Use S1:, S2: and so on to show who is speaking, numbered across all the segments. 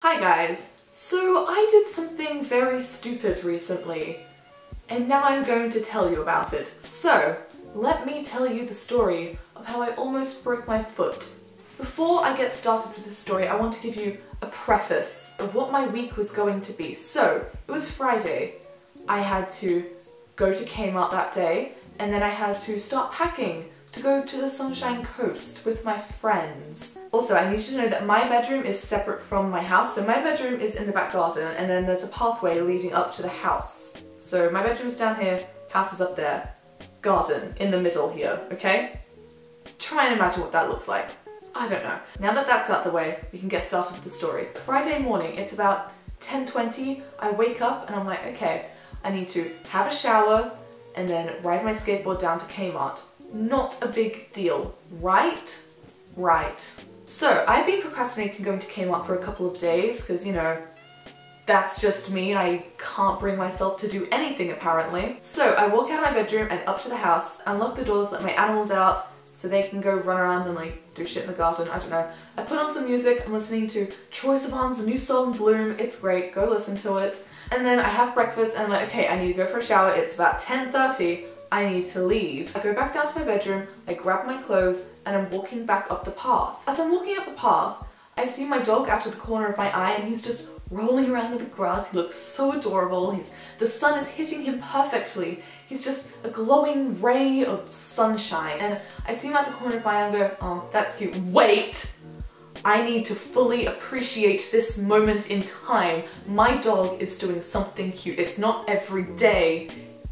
S1: Hi guys! So I did something very stupid recently, and now I'm going to tell you about it. So, let me tell you the story of how I almost broke my foot. Before I get started with this story, I want to give you a preface of what my week was going to be. So, it was Friday. I had to go to Kmart that day, and then I had to start packing to go to the Sunshine Coast with my friends. Also, I need you to know that my bedroom is separate from my house. So my bedroom is in the back garden and then there's a pathway leading up to the house. So my bedroom's down here, house is up there, garden in the middle here, okay? Try and imagine what that looks like. I don't know. Now that that's out the way, we can get started with the story. Friday morning, it's about 10:20, I wake up and I'm like, okay, I need to have a shower and then ride my skateboard down to Kmart. Not a big deal, right? Right. So, I've been procrastinating going to Kmart for a couple of days because, you know, that's just me. I can't bring myself to do anything apparently. So, I walk out of my bedroom and up to the house, unlock the doors, let my animals out so they can go run around and like do shit in the garden, I don't know. I put on some music, I'm listening to Troye Sivan's new song Bloom, it's great, go listen to it. And then I have breakfast and I'm like, okay, I need to go for a shower, it's about 10:30. I need to leave. I go back down to my bedroom, I grab my clothes, and I'm walking back up the path. As I'm walking up the path, I see my dog out of the corner of my eye and he's just rolling around in the grass. He looks so adorable. The sun is hitting him perfectly. He's just a glowing ray of sunshine. And I see him at the corner of my eye and go, oh, that's cute. Wait! I need to fully appreciate this moment in time. My dog is doing something cute. It's not every day.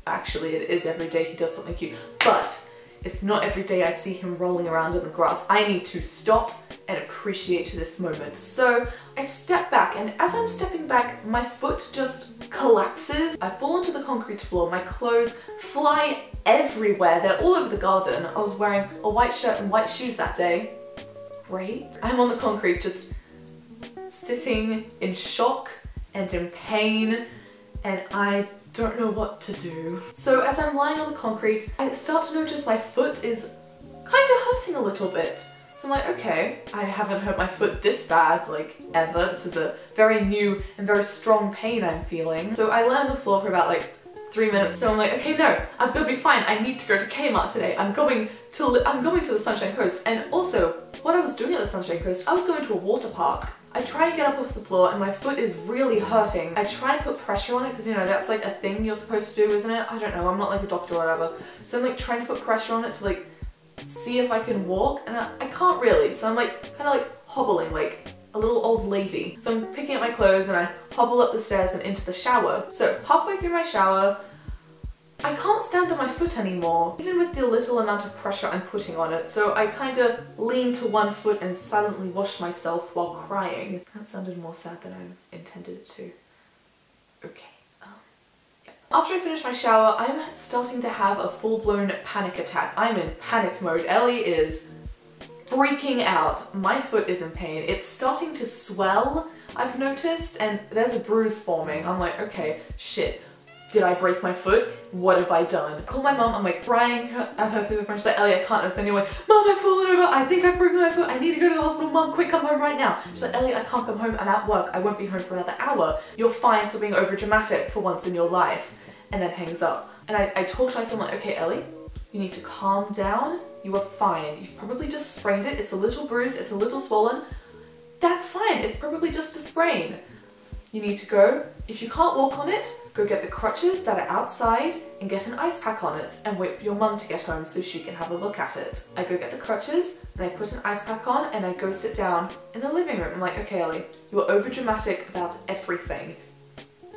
S1: Actually, it is every day he does something cute, but it's not every day I see him rolling around in the grass. I need to stop and appreciate this moment. So I step back, and as I'm stepping back, my foot just collapses. I fall onto the concrete floor, my clothes fly everywhere. They're all over the garden. I was wearing a white shirt and white shoes that day. Great. I'm on the concrete just sitting in shock and in pain, and I don't know what to do. So as I'm lying on the concrete, I start to notice my foot is kind of hurting a little bit. So I'm like, okay, I haven't hurt my foot this bad, like, ever. This is a very new and very strong pain I'm feeling. So I lay on the floor for about like 3 minutes. So I'm like, okay, no, I've got to be fine. I need to go to Kmart today. I'm going to the Sunshine Coast. And also, what I was doing at the Sunshine Coast, I was going to a water park. I try and get up off the floor and my foot is really hurting. I try and put pressure on it because, you know, that's like a thing you're supposed to do, isn't it? I don't know, I'm not like a doctor or whatever. So I'm like trying to put pressure on it to like see if I can walk, and I can't really. So I'm like kind of like hobbling like a little old lady. So I'm picking up my clothes and I hobble up the stairs and into the shower. So halfway through my shower, I can't stand on my foot anymore, even with the little amount of pressure I'm putting on it, so I kind of lean to one foot and silently wash myself while crying. That sounded more sad than I intended it to. Okay. Yeah. After I finish my shower, I'm starting to have a full-blown panic attack. I'm in panic mode. Ellie is freaking out. My foot is in pain. It's starting to swell, I've noticed, and there's a bruise forming. I'm like, okay, shit. Did I break my foot? What have I done? Call my mom, I'm like crying at her through the phone. She's like, Ellie, I can't understand. You're like, Mom, I've fallen over. I think I've broken my foot. I need to go to the hospital. Mom, quick, come home right now. She's like, Ellie, I can't come home. I'm at work. I won't be home for another hour. You're fine for being over dramatic for once in your life. And then hangs up. And I talk to myself, I'm like, okay, Ellie, you need to calm down. You are fine. You've probably just sprained it. It's a little bruised. It's a little swollen. That's fine. It's probably just a sprain. You need to go, if you can't walk on it, go get the crutches that are outside and get an ice pack on it and wait for your mum to get home so she can have a look at it. I go get the crutches and I put an ice pack on and I go sit down in the living room. I'm like, okay, Ellie, you are over dramatic about everything.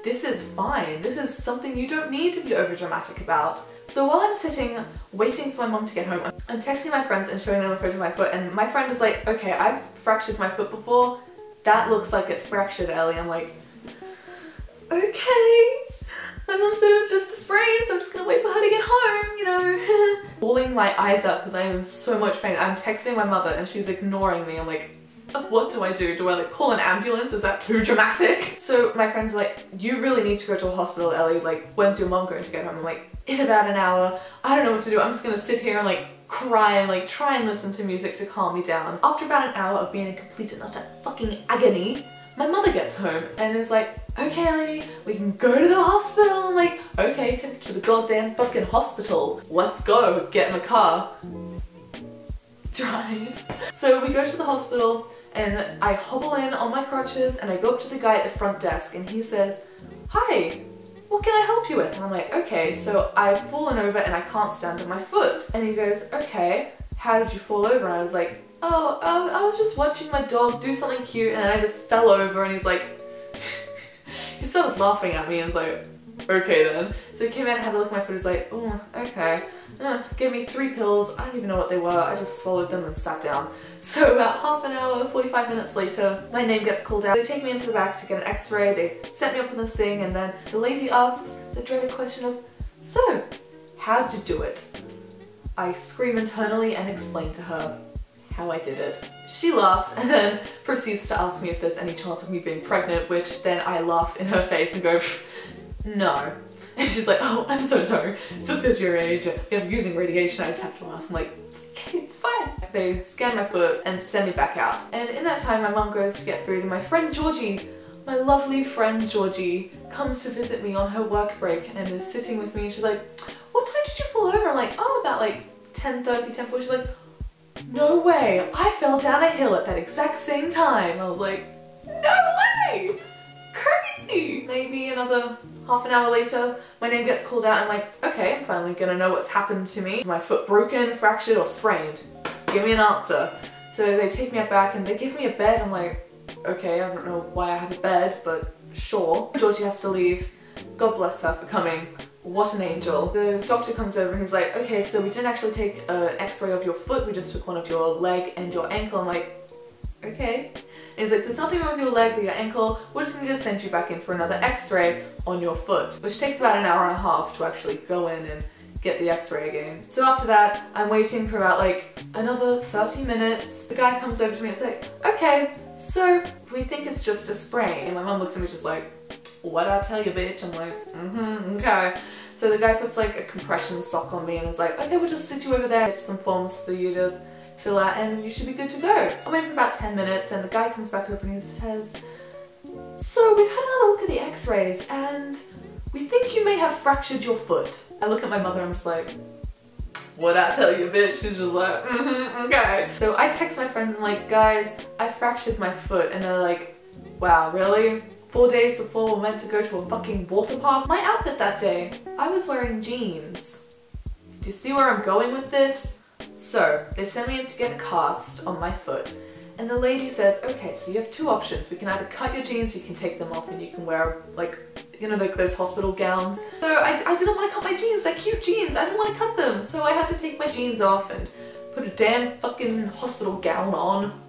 S1: This is fine. This is something you don't need to be over dramatic about. So while I'm sitting waiting for my mum to get home, I'm texting my friends and showing them a photo of my foot, and my friend is like, okay, I've fractured my foot before. That looks like it's fractured, Ellie. I'm like, okay. My mum said it was just a sprain, so I'm just gonna wait for her to get home, you know. Bawling my eyes out because I am in so much pain. I'm texting my mother and she's ignoring me. I'm like, what do I do? Do I like call an ambulance? Is that too dramatic? So my friend's like, you really need to go to a hospital, Ellie. Like, when's your mum going to get home? I'm like, in about an hour. I don't know what to do. I'm just gonna sit here and like cry and like try and listen to music to calm me down. After about an hour of being in complete and utter fucking agony, my mother gets home and is like, okay Ellie, we can go to the hospital. I'm like, okay, take it to the goddamn fucking hospital. Let's go, get in the car. Drive. So we go to the hospital and I hobble in on my crutches and I go up to the guy at the front desk and he says, hi, what can I help you with? And I'm like, okay, so I've fallen over and I can't stand on my foot. And he goes, okay, how did you fall over? And I was like, oh, I was just watching my dog do something cute and then I just fell over. And he's like, he started laughing at me and was like, okay then. So he came in and had a look at my foot. He's like, oh, okay. Gave me 3 pills. I don't even know what they were. I just swallowed them and sat down. So about half an hour, 45 minutes later, my name gets called out. They take me into the back to get an x-ray. They set me up on this thing and then the lady asks the dreaded question of, so, how'd you do it? I scream internally and explain to her how I did it. She laughs and then proceeds to ask me if there's any chance of me being pregnant, which then I laugh in her face and go, no. And she's like, oh, I'm so sorry. It's just because your age, if you're using radiation, I just have to ask. I'm like, okay, it's fine. They scan my foot and send me back out. And in that time, my mum goes to get food and my friend Georgie, my lovely friend Georgie, comes to visit me on her work break and is sitting with me and she's like, what time did you fall over? I'm like, oh, about like 10:30, 10:40. She's like, no way, I fell down a hill at that exact same time. I was like, no way, crazy. Maybe another half an hour later, my name gets called out and I'm like, okay, I'm finally gonna know what's happened to me. Is my foot broken, fractured, or sprained? Give me an answer. So they take me back and they give me a bed. I'm like, okay, I don't know why I have a bed, but sure. Georgie has to leave. God bless her for coming. What an angel. The doctor comes over and he's like, okay, so we didn't actually take an x-ray of your foot, we just took one of your leg and your ankle. I'm like, okay. And he's like, there's nothing wrong with your leg or your ankle, we're just going to send you back in for another x-ray on your foot, which takes about an hour and a half to actually go in and get the x-ray again. So after that, I'm waiting for about like another 30 minutes. The guy comes over to me and it's like, okay, so we think it's just a sprain. And my mum looks at me just like, what'd I tell you, bitch? I'm like, okay. So the guy puts like a compression sock on me and is like, okay, we'll just sit you over there, some forms for you to fill out and you should be good to go. I'm waiting for about 10 minutes and the guy comes back over and he says, so we've had another look at the x-rays and we think you may have fractured your foot. I look at my mother and I'm just like, what'd I tell you, bitch? She's just like, okay. So I text my friends and like, guys, I fractured my foot. And they're like, wow, really? 4 days before we're meant to go to a fucking water park? My outfit that day, I was wearing jeans. Do you see where I'm going with this? So they send me in to get a cast on my foot. And the lady says, okay, so you have 2 options. We can either cut your jeans, you can take them off and you can wear like, you know, like those hospital gowns. So I didn't want to cut my jeans, they're cute jeans, I didn't want to cut them. So I had to take my jeans off and put a damn fucking hospital gown on.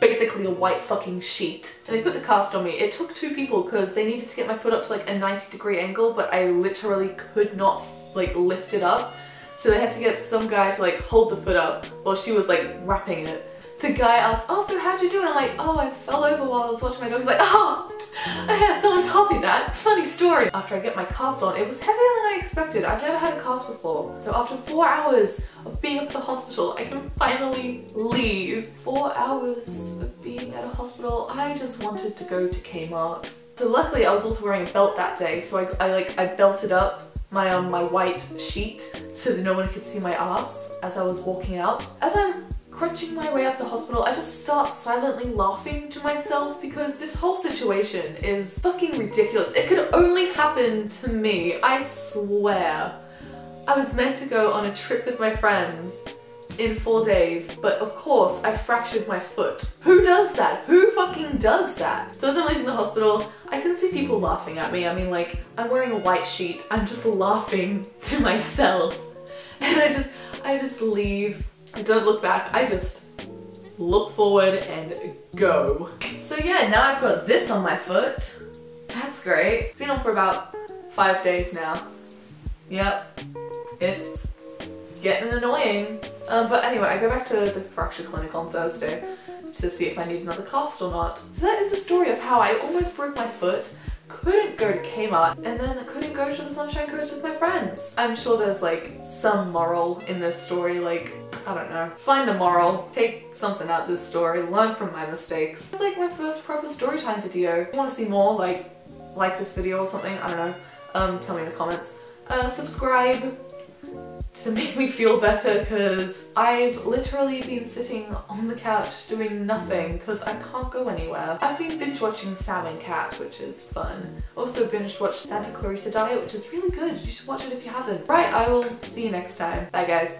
S1: Basically a white fucking sheet. And they put the cast on me. It took 2 people because they needed to get my foot up to like a 90-degree angle, but I literally could not like lift it up. So they had to get some guy to like hold the foot up while she was like wrapping it. The guy asked, oh, so how'd you do it? I'm like, oh, I fell over while I was watching my dog. He's like, oh, I had someone told me that. Funny story. After I get my cast on, it was heavier than I expected. I've never had a cast before. So after 4 hours of being at the hospital, I can finally leave. 4 hours of being at a hospital, I just wanted to go to Kmart. So luckily I was also wearing a belt that day, so I belted up my my white sheet so that no one could see my ass as I was walking out. As I'm crunching my way up the hospital, I just start silently laughing to myself because this whole situation is fucking ridiculous. It could only happen to me, I swear. I was meant to go on a trip with my friends in 4 days, but of course I fractured my foot. Who does that? Who fucking does that? So as I'm leaving the hospital, I can see people laughing at me. I mean, like, I'm wearing a white sheet, I'm just laughing to myself. And I just leave. I don't look back, I just look forward and go. So yeah, now I've got this on my foot. That's great. It's been on for about 5 days now. Yep, it's getting annoying. But anyway, I go back to the fracture clinic on Thursday to see if I need another cast or not. So that is the story of how I almost broke my foot, couldn't go to Kmart, and then I couldn't go to the Sunshine Coast with my friends. I'm sure there's like some moral in this story, like, I don't know. Find the moral, take something out of this story, learn from my mistakes. It's like my first proper story time video. If you want to see more, like this video or something, I don't know, tell me in the comments. Subscribe to make me feel better, because I've literally been sitting on the couch doing nothing because I can't go anywhere. I've been binge watching Sam and Cat, which is fun. Also binge watched Santa Clarita Diet, which is really good. You should watch it if you haven't. Right, I will see you next time. Bye guys.